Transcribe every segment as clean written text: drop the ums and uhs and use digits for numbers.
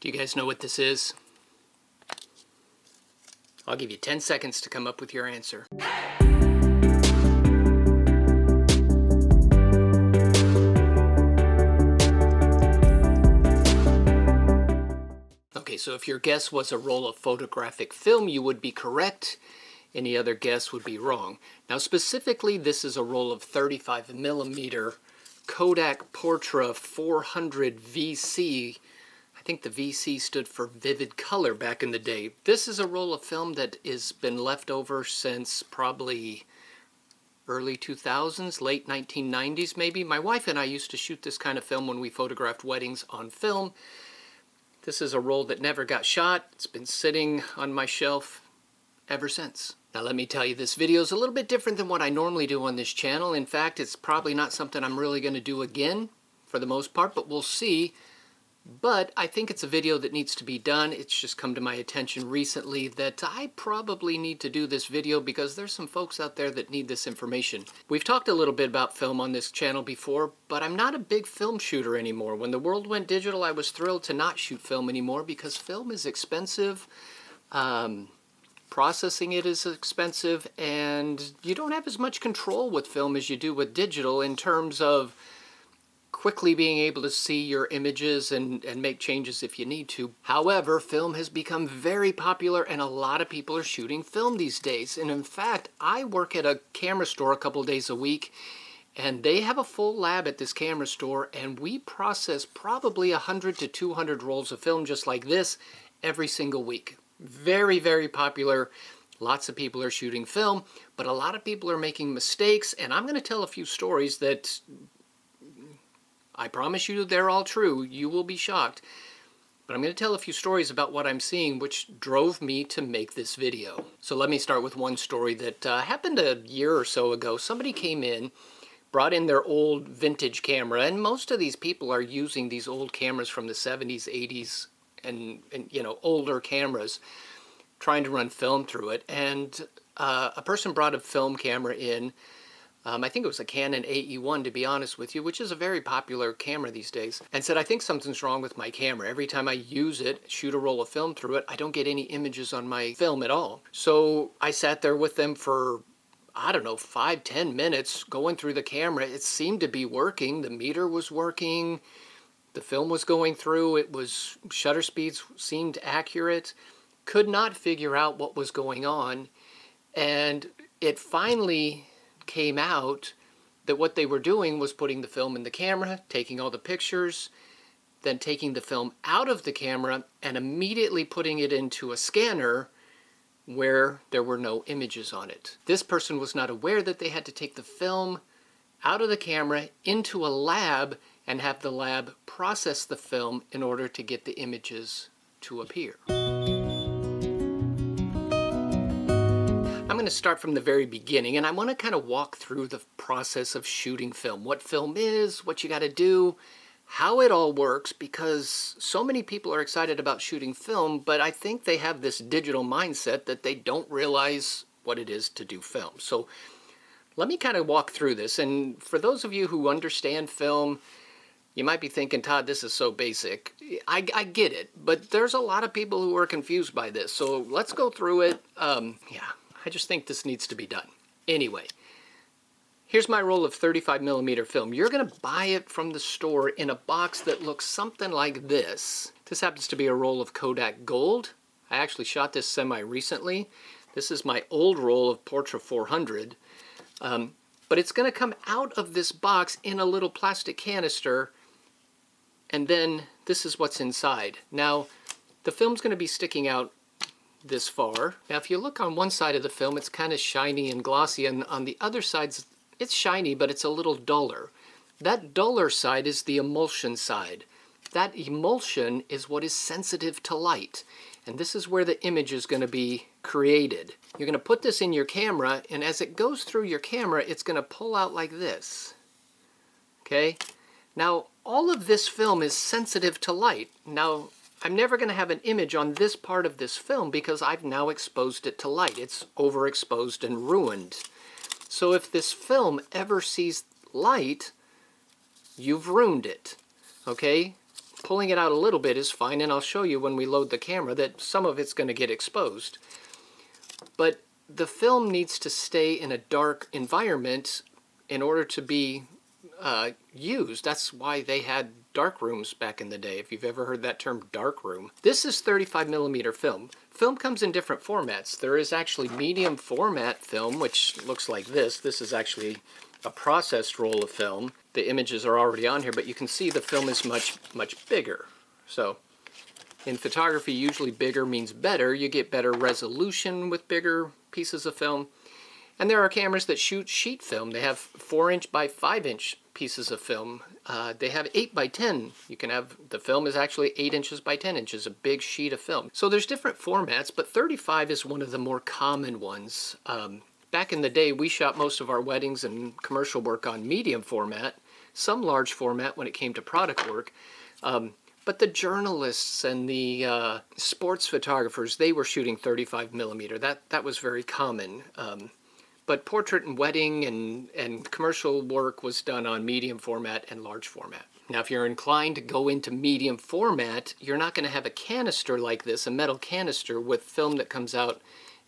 Do you guys know what this is? I'll give you 10 seconds to come up with your answer. Okay, so if your guess was a roll of photographic film, you would be correct. Any other guess would be wrong. Now specifically, this is a roll of 35mm Kodak Portra 400 VC. I think the VC stood for vivid color back in the day. This is a roll of film that has been left over since probably early 2000s, late 1990s maybe. My wife and I used to shoot this kind of film when we photographed weddings on film. This is a roll that never got shot. It's been sitting on my shelf ever since. Now let me tell you, this video is a little bit different than what I normally do on this channel. In fact, it's probably not something I'm really going to do again for the most part, but we'll see. But I think it's a video that needs to be done. It's just come to my attention recently that I probably need to do this video because there's some folks out there that need this information. We've talked a little bit about film on this channel before, but I'm not a big film shooter anymore. When the world went digital, I was thrilled to not shoot film anymore because film is expensive. Processing it is expensive, and you don't have as much control with film as you do with digital in terms of quickly being able to see your images and make changes if you need to. However, film has become very popular and a lot of people are shooting film these days. And in fact, I work at a camera store a couple days a week, and they have a full lab at this camera store, and we process probably 100 to 200 rolls of film just like this every single week. Very, very popular. Lots of people are shooting film, but a lot of people are making mistakes, and I'm going to tell a few stories that I promise you they're all true. You will be shocked. But I'm going to tell a few stories about what I'm seeing, which drove me to make this video. So let me start with one story that happened a year or so ago. Somebody came in, brought in their old vintage camera, and most of these people are using these old cameras from the 70s, 80s, and you know, older cameras, trying to run film through it. And a person brought a film camera in. I think it was a Canon AE1, to be honest with you, which is a very popular camera these days, and said, I think something's wrong with my camera. Every time I use it, shoot a roll of film through it, I don't get any images on my film at all. So I sat there with them for, I don't know, 5-10 minutes going through the camera. It seemed to be working. The meter was working. The film was going through. It was, shutter speeds seemed accurate. Could not figure out what was going on. And it finally came out that what they were doing was putting the film in the camera, taking all the pictures, then taking the film out of the camera and immediately putting it into a scanner where there were no images on it. This person was not aware that they had to take the film out of the camera into a lab and have the lab process the film in order to get the images to appear. I'm going to start from the very beginning, and I want to kind of walk through the process of shooting film. What film is, what you got to do, how it all works, because so many people are excited about shooting film, but I think they have this digital mindset that they don't realize what it is to do film. So let me kind of walk through this, and for those of you who understand film, you might be thinking, Todd, this is so basic. I get it, but there's a lot of people who are confused by this, so let's go through it. Yeah, I just think this needs to be done. Anyway, here's my roll of 35mm film. You're going to buy it from the store in a box that looks something like this. This happens to be a roll of Kodak Gold. I actually shot this semi-recently. This is my old roll of Portra 400. But it's going to come out of this box in a little plastic canister, and then this is what's inside. Now, the film's going to be sticking out this far. Now, if you look on one side of the film, it's kind of shiny and glossy, and on the other side, it's shiny, but it's a little duller. That duller side is the emulsion side. That emulsion is what is sensitive to light, and this is where the image is going to be created. You're going to put this in your camera, and as it goes through your camera, it's going to pull out like this. Okay? Now, all of this film is sensitive to light. Now, I'm never going to have an image on this part of this film because I've now exposed it to light. It's overexposed and ruined. So if this film ever sees light, you've ruined it. Okay? Pulling it out a little bit is fine, and I'll show you when we load the camera that some of it's going to get exposed. But the film needs to stay in a dark environment in order to be used. That's why they had dark rooms back in the day, if you've ever heard that term, dark room. This is 35mm film. Film comes in different formats. There is actually medium format film, which looks like this. This is actually a processed roll of film. The images are already on here, but you can see the film is much bigger. So in photography, usually bigger means better. You get better resolution with bigger pieces of film. And there are cameras that shoot sheet film. They have 4" by 5" pieces of film. They have 8 by 10. You can have, the film is actually 8 inches by 10 inches, a big sheet of film. So there's different formats, but 35 is one of the more common ones. Back in the day, we shot most of our weddings and commercial work on medium format, some large format when it came to product work. But the journalists and the sports photographers, they were shooting 35mm. That was very common. But portrait and wedding and commercial work was done on medium format and large format. Now, if you're inclined to go into medium format, you're not going to have a canister like this, a metal canister with film that comes out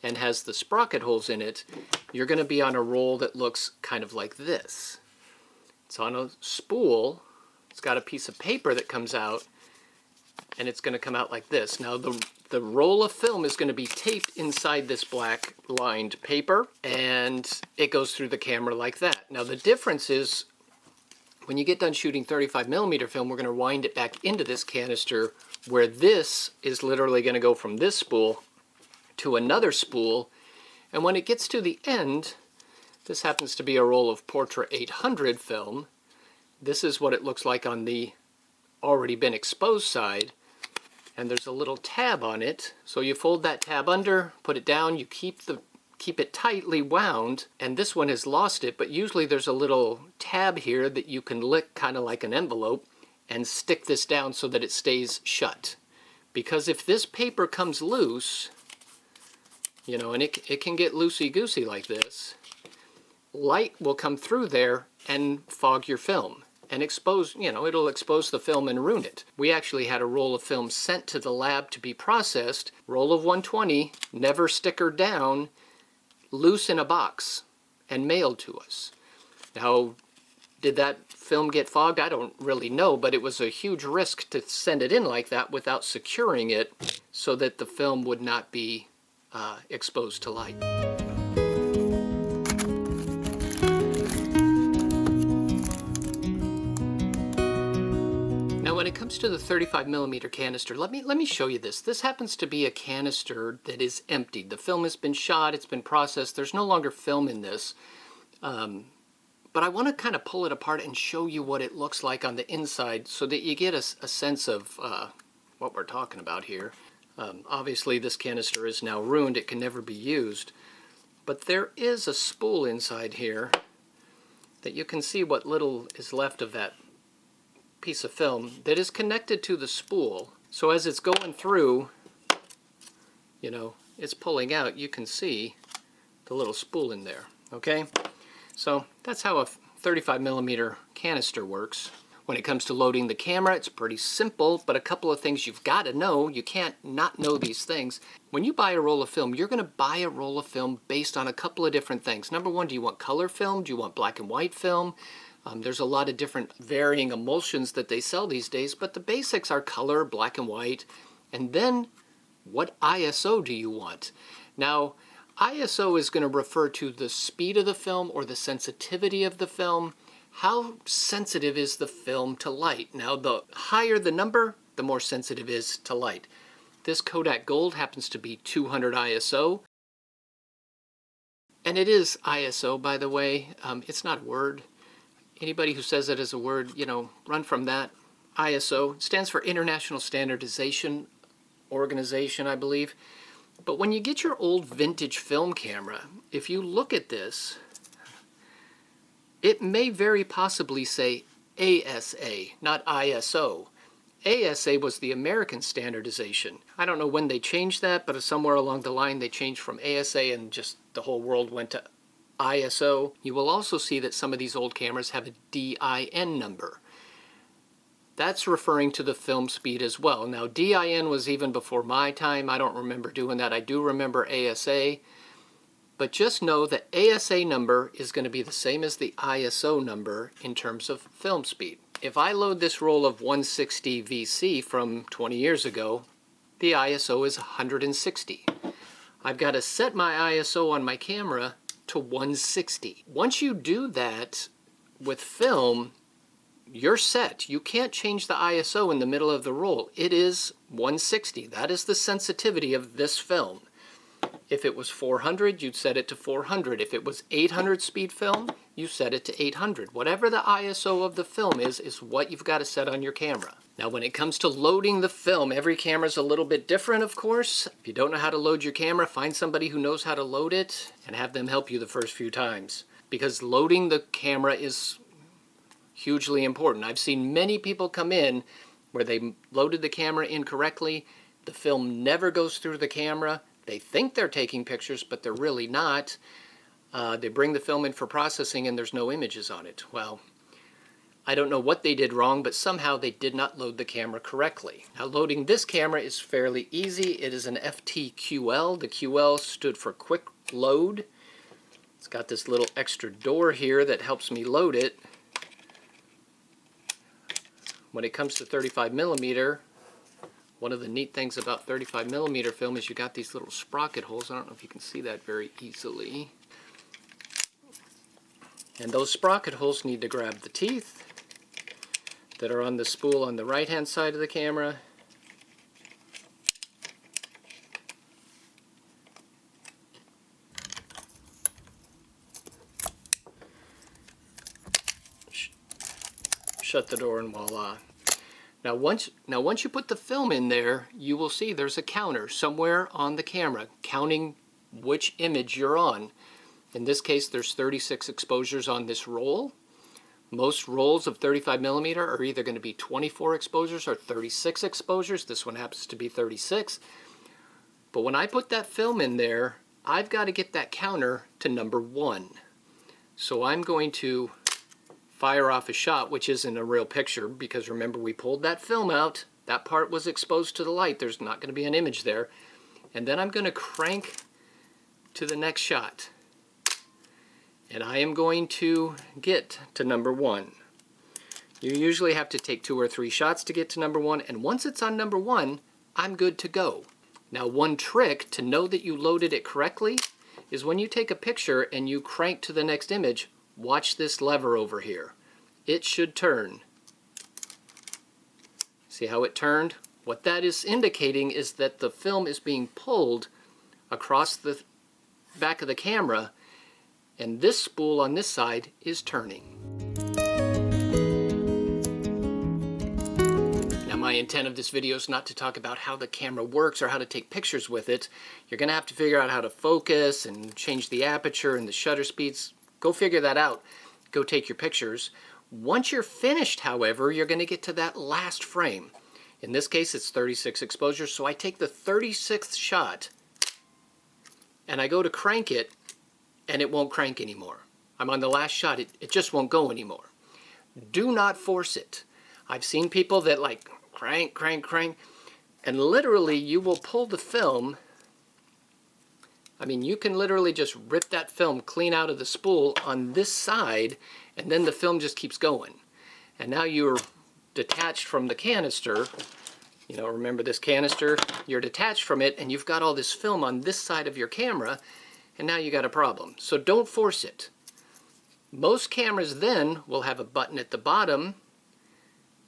and has the sprocket holes in it. You're going to be on a roll that looks kind of like this. It's on a spool. It's got a piece of paper that comes out, and it's going to come out like this. Now, the roll of film is going to be taped inside this black lined paper, and it goes through the camera like that. Now, the difference is when you get done shooting 35mm film, we're going to wind it back into this canister, where this is literally going to go from this spool to another spool. And when it gets to the end, this happens to be a roll of Portra 800 film. This is what it looks like on the already been exposed side. And there's a little tab on it. So you fold that tab under, put it down, you keep it tightly wound, and this one has lost it, but usually there's a little tab here that you can lick kind of like an envelope and stick this down so that it stays shut. Because if this paper comes loose, you know, and it can get loosey-goosey like this, light will come through there and fog your film and expose, you know, it'll expose the film and ruin it. We actually had a roll of film sent to the lab to be processed, roll of 120, never stickered down, loose in a box, and mailed to us. Now, did that film get fogged? I don't really know, but it was a huge risk to send it in like that without securing it so that the film would not be exposed to light. Now, when it comes to the 35mm canister, let me show you this. This happens to be a canister that is emptied. The film has been shot, it's been processed, there's no longer film in this. But I want to kind of pull it apart and show you what it looks like on the inside so that you get a sense of what we're talking about here. Obviously this canister is now ruined, it can never be used. But there is a spool inside here that you can see what little is left of that piece of film that is connected to the spool. So as it's going through, you know, it's pulling out, you can see the little spool in there, okay? So that's how a 35mm canister works. When it comes to loading the camera, it's pretty simple, but a couple of things you've got to know. You can't not know these things. When you buy a roll of film, you're going to buy a roll of film based on a couple of different things. Number one, do you want color film? Do you want black and white film? There's a lot of different varying emulsions that they sell these days, but the basics are color, black and white, and then what ISO do you want? Now, ISO is going to refer to the speed of the film or the sensitivity of the film. How sensitive is the film to light? Now, the higher the number, the more sensitive it is to light. This Kodak Gold happens to be 200 ISO. And it is ISO, by the way. It's not a word. Anybody who says it as a word, you know, run from that. ISO stands for International Standardization Organization, I believe. But when you get your old vintage film camera, if you look at this, it may very possibly say ASA, not ISO. ASA was the American standardization. I don't know when they changed that, but somewhere along the line they changed from ASA and just the whole world went to ISO. You will also see that some of these old cameras have a DIN number. that's referring to the film speed as well. Now, DIN was even before my time. I don't remember doing that. I do remember ASA. But just know that ASA number is going to be the same as the ISO number in terms of film speed. If I load this roll of 160 VC from 20 years ago, the ISO is 160. I've got to set my ISO on my camera to 160. Once you do that with film, you're set. You can't change the ISO in the middle of the roll. It is 160. That is the sensitivity of this film. If it was 400, you'd set it to 400. If it was 800 speed film, you set it to 800. Whatever the ISO of the film is what you've got to set on your camera. Now, when it comes to loading the film, every camera is a little bit different, of course. If you don't know how to load your camera, find somebody who knows how to load it and have them help you the first few times. Because loading the camera is hugely important. I've seen many people come in where they loaded the camera incorrectly. The film never goes through the camera. They think they're taking pictures, but they're really not. They bring the film in for processing and there's no images on it. Well, I don't know what they did wrong, but somehow they did not load the camera correctly. Now, loading this camera is fairly easy. It is an FTQL. The QL stood for quick load. It's got this little extra door here that helps me load it. When it comes to 35 millimeter, one of the neat things about 35 millimeter film is you got these little sprocket holes. I don't know if you can see that very easily. And those sprocket holes need to grab the teeth that are on the spool on the right hand side of the camera. Shut the door and voila. Now once you put the film in there, you will see there's a counter somewhere on the camera counting which image you're on. In this case, there's 36 exposures on this roll. Most rolls of 35 millimeter are either going to be 24 exposures or 36 exposures. This one happens to be 36. But when I put that film in there, I've got to get that counter to number 1. So I'm going to fire off a shot, which isn't a real picture, because remember, we pulled that film out. That part was exposed to the light. There's not going to be an image there. And then I'm going to crank to the next shot. And I am going to get to number 1. You usually have to take 2 or 3 shots to get to number 1, and once it's on number 1, I'm good to go. Now, one trick to know that you loaded it correctly is when you take a picture and you crank to the next image, watch this lever over here. It should turn. See how it turned? What that is indicating is that the film is being pulled across the back of the camera, and this spool on this side is turning. Now, my intent of this video is not to talk about how the camera works or how to take pictures with it. You're going to have to figure out how to focus and change the aperture and the shutter speeds. Go figure that out. Go take your pictures. Once you're finished, however, you're going to get to that last frame. In this case, it's 36 exposures, so I take the 36th shot and I go to crank it, and it won't crank anymore. I'm on the last shot. It just won't go anymore. Do not force it. I've seen people that like crank, crank, crank, and literally you will pull the film. I mean, you can literally just rip that film clean out of the spool on this side, and then the film just keeps going. And now you're detached from the canister. You know, remember this canister? You're detached from it, and you've got all this film on this side of your camera, and now you got a problem. So don't force it. Most cameras then will have a button at the bottom.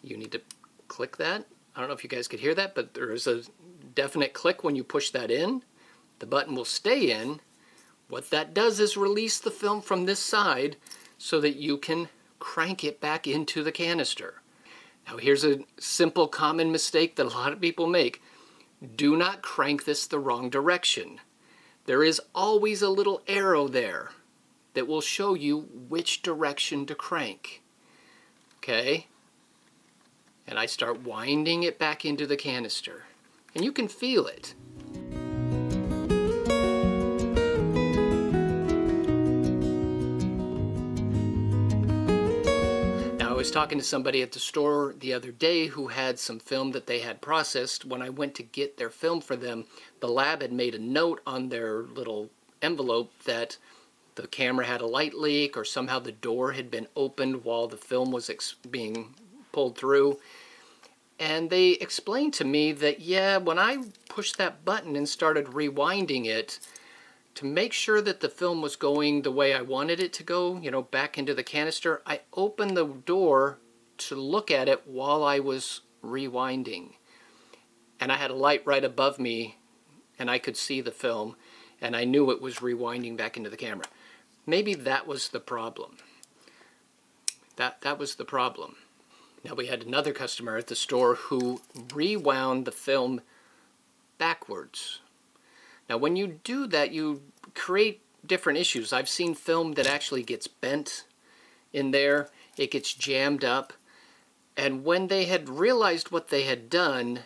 You need to click that. I don't know if you guys could hear that, but there is a definite click when you push that in. The button will stay in. What that does is release the film from this side so that you can crank it back into the canister. Now, here's a simple common mistake that a lot of people make. Do not crank this the wrong direction. There is always a little arrow there that will show you which direction to crank. Okay? And I start winding it back into the canister. And you can feel it. Now, as was talking to somebody at the store the other day who had some film that they had processed. When I went to get their film for them, the lab had made a note on their little envelope that the camera had a light leak, or somehow the door had been opened while the film was being pulled through. And they explained to me that, yeah, when I pushed that button and started rewinding it to make sure that the film was going the way I wanted it to go, you know, back into the canister, I opened the door to look at it while I was rewinding. And I had a light right above me, and I could see the film, and I knew it was rewinding back into the camera. Maybe that was the problem. That was the problem. Now, we had another customer at the store who rewound the film backwards. Now, when you do that, you create different issues. I've seen film that actually gets bent in there. It gets jammed up. And when they had realized what they had done,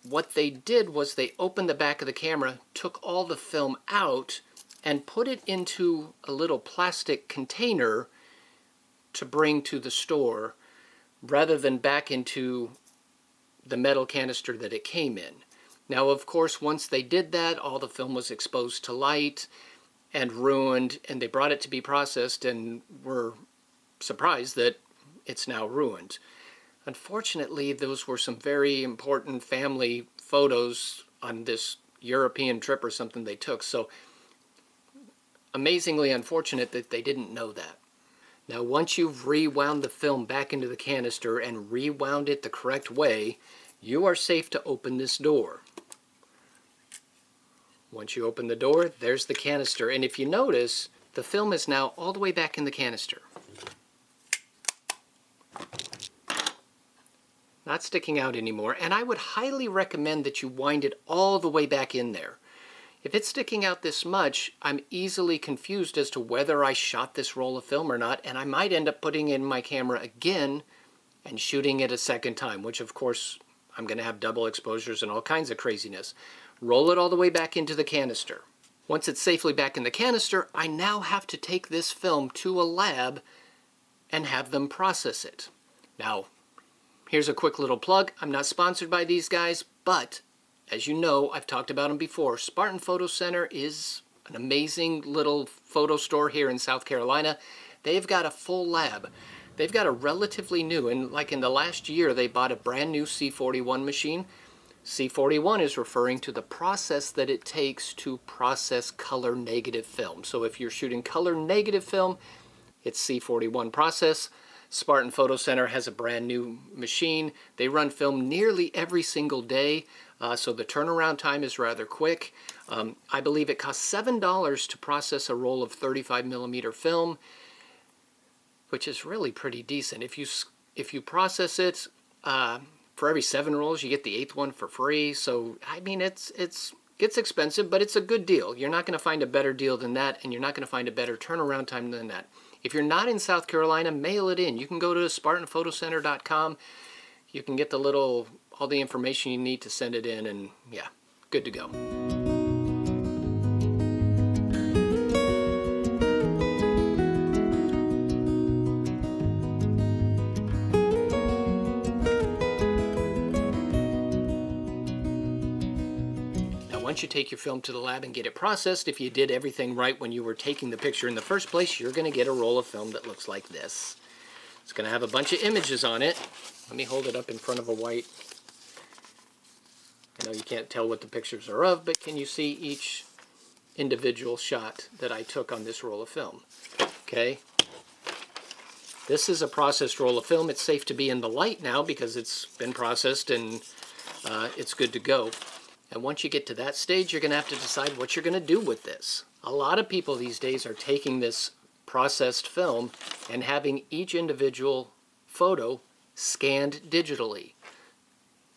what they did was they opened the back of the camera, took all the film out, and put it into a little plastic container to bring to the store, rather than back into the metal canister that it came in. Now, of course, once they did that, all the film was exposed to light and ruined, and they brought it to be processed and were surprised that it's now ruined. Unfortunately, those were some very important family photos on this European trip or something they took, so amazingly unfortunate that they didn't know that. Now, once you've rewound the film back into the canister and rewound it the correct way, you are safe to open this door. Once you open the door, there's the canister. And if you notice, the film is now all the way back in the canister. Not sticking out anymore. And I would highly recommend that you wind it all the way back in there. If it's sticking out this much, I'm easily confused as to whether I shot this roll of film or not, and I might end up putting in my camera again and shooting it a second time, which of course I'm going to have double exposures and all kinds of craziness. Roll it all the way back into the canister. Once it's safely back in the canister, I now have to take this film to a lab and have them process it. Now, here's a quick little plug. I'm not sponsored by these guys, but as you know, I've talked about them before. Spartan Photo Center is an amazing little photo store here in South Carolina. They've got a full lab. They've got a relatively new, and like in the last year, they bought a brand new C41 machine. C41 is referring to the process that it takes to process color negative film. So if you're shooting color negative film, it's C41 process. Spartan Photo Center has a brand new machine. They run film nearly every single day. So the turnaround time is rather quick. I believe it costs $7 to process a roll of 35 millimeter film, which is really pretty decent. If you process it for every 7 rolls, you get the 8th one for free. So I mean, it gets expensive, but it's a good deal. You're not going to find a better deal than that, and you're not going to find a better turnaround time than that. If you're not in South Carolina, mail it in. You can go to SpartanPhotoCenter.com. You can get all the information you need to send it in, and yeah, good to go. Once you take your film to the lab and get it processed, if you did everything right when you were taking the picture in the first place, you're going to get a roll of film that looks like this. It's going to have a bunch of images on it. Let me hold it up in front of a white. I know you can't tell what the pictures are of, but can you see each individual shot that I took on this roll of film? Okay. This is a processed roll of film. It's safe to be in the light now because it's been processed and it's good to go. And once you get to that stage, you're going to have to decide what you're going to do with this. A lot of people these days are taking this processed film and having each individual photo scanned digitally.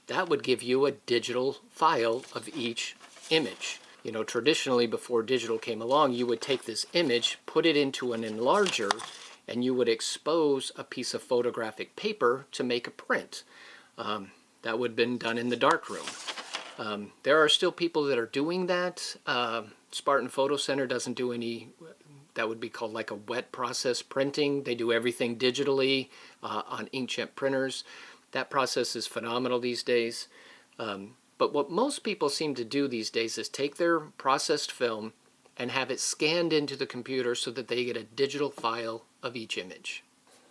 That would give you a digital file of each image. You know, traditionally before digital came along, you would take this image, put it into an enlarger, and you would expose a piece of photographic paper to make a print. That would have been done in the darkroom. There are still people that are doing that. Spartan Photo Center doesn't do any that would be called like a wet process printing. They do everything digitally on inkjet printers. That process is phenomenal these days. But what most people seem to do these days is take their processed film and have it scanned into the computer so that they get a digital file of each image.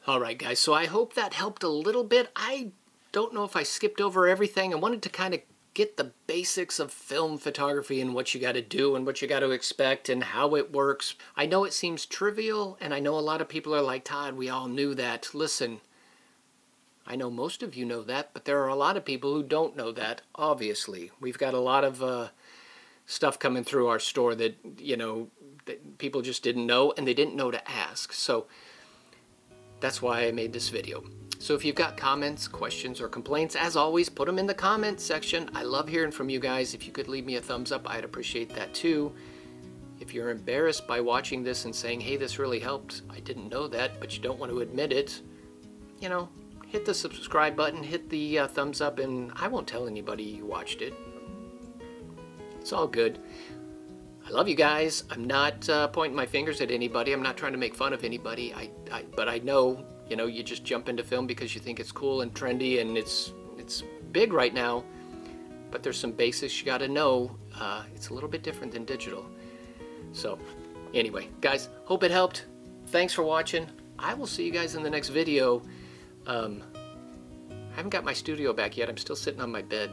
All right, guys, so I hope that helped a little bit. I don't know if I skipped over everything. I wanted to kind of get the basics of film photography and what you got to do and what you got to expect and how it works. I know it seems trivial, and I know a lot of people are like, Todd, we all knew that. Listen, I know most of you know that, but there are a lot of people who don't know that, obviously. We've got a lot of stuff coming through our store that, you know, that people just didn't know, and they didn't know to ask. So that's why I made this video. So if you've got comments, questions, or complaints, as always, put them in the comments section. I love hearing from you guys. If you could leave me a thumbs up, I'd appreciate that too. If you're embarrassed by watching this and saying, hey, this really helped, I didn't know that, but you don't want to admit it, you know, hit the subscribe button, hit the thumbs up, and I won't tell anybody you watched it. It's all good. I love you guys. I'm not pointing my fingers at anybody. I'm not trying to make fun of anybody. But I know, you know, you just jump into film because you think it's cool and trendy and it's big right now. But there's some basics you got to know. It's a little bit different than digital. So anyway, guys, hope it helped. Thanks for watching. I will see you guys in the next video. I haven't got my studio back yet. I'm still sitting on my bed.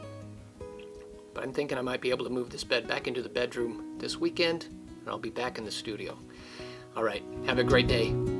But I'm thinking I might be able to move this bed back into the bedroom this weekend, and I'll be back in the studio. All right, have a great day.